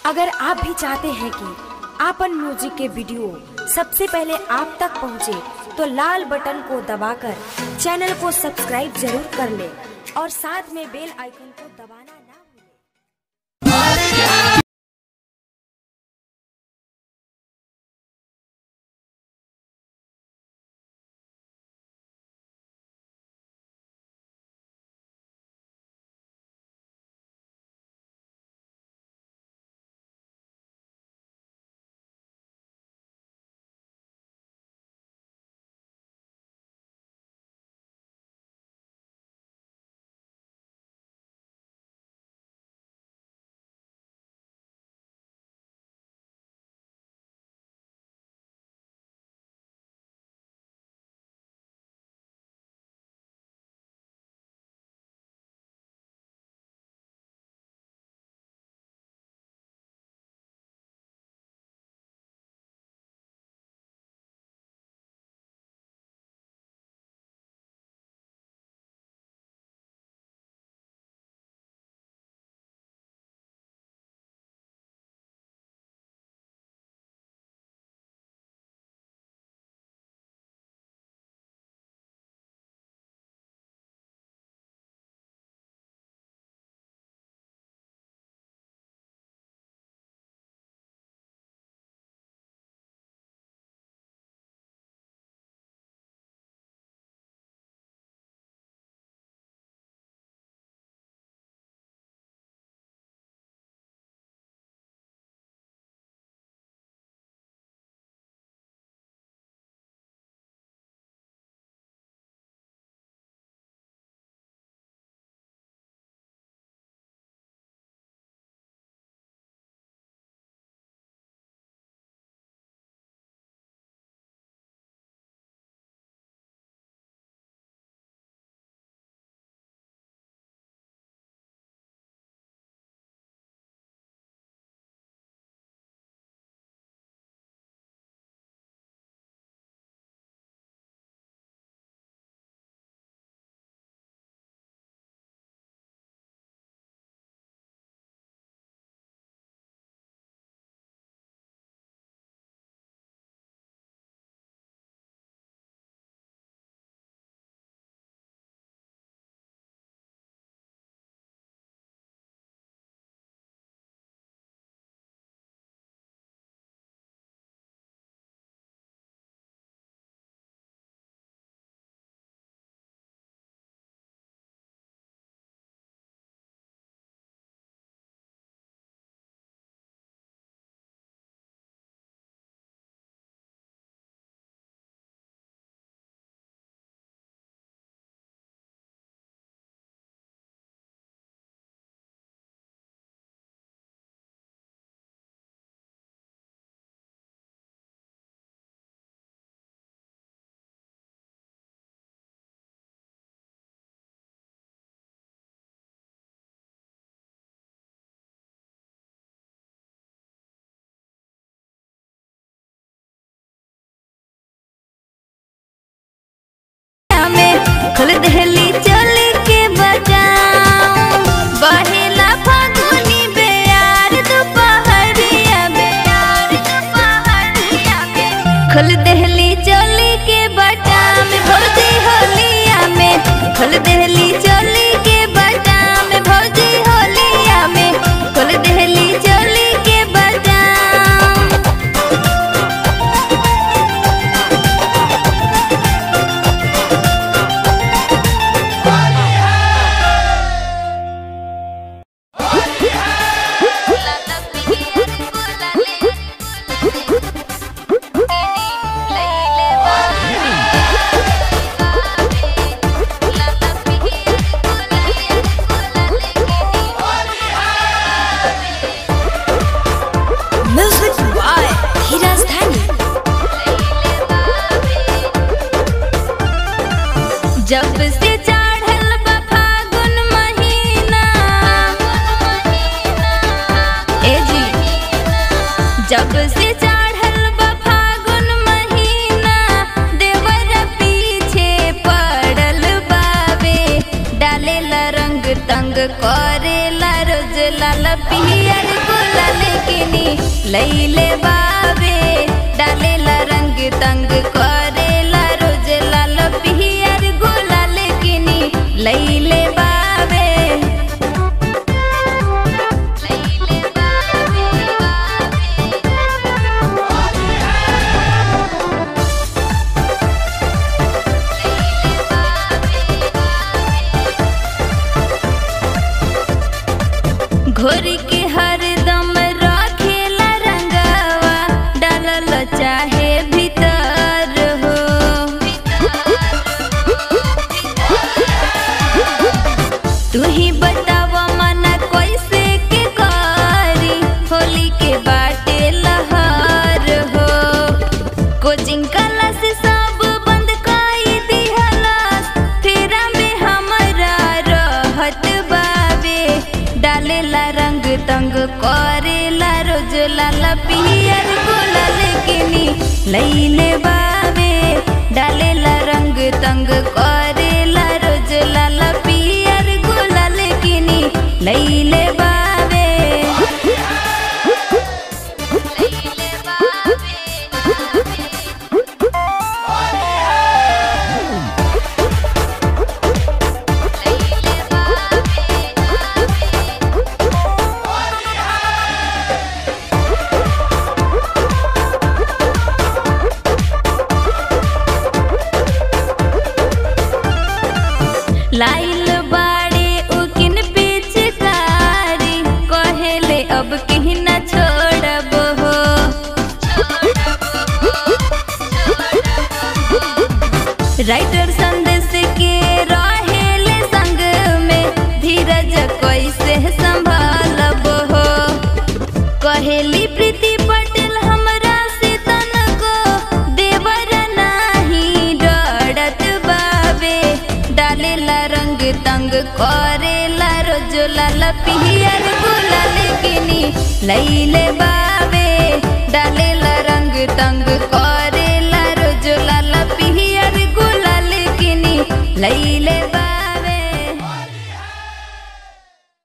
अगर आप भी चाहते हैं कि आपन म्यूजिक के वीडियो सबसे पहले आप तक पहुंचे, तो लाल बटन को दबाकर चैनल को सब्सक्राइब जरूर कर ले और साथ में बेल आइकन को दबाना ना भूलें। खोल दहली चोली के बजाऊं, बहेला फागुनी बेयार दोपहरिया में। खोल दहली चोली के बटाम भौजी होलिया में। खोल दहली चोली के बटाम भौजी होलिया में। खोल दहली चोली के बटाम। जब से चढ़ल बा फागुन महीना, ए जी जब से चढ़ल बा फागुन महीना, देवर पीछे पड़ल बावे। डालेला रंग तंग करेला रोज लाल पियर गुलाबी। गुलाल किनी लैले बावे डालेला रंग तंग करेला रोज लाल पियर गुलाल किनी लैले बावे घोरी के हरदम रखेला रंगवा डालल चाहे भीतर हो तू ही बतावा मना कैसे के करी होली के बाटे लहर हो कोचिंग क्लास सब बंद कई दिहलस फेरा में हमरा रहत बावे डालेला रंग तंग करेला रोज लाल पियर गुलाल किनी लैले बावे डालेला रंग तंग करेला रोज लाल पियर गुलाल किनी लैले बावे लैले बावे लाइल बाड़े उकिन पिचकारी कहेले अब कहीं न छोड़ब हो राइटर संदेश के रहेले संग में धीरज कैसे संभालब हो कहेली प्रीति पटेल हमरा से तनको देवर नाही डरत बावे डालेला रंग तंग करेला रोज लाल पियर गुलाल किनी लैले बावे डालेला रंग तंग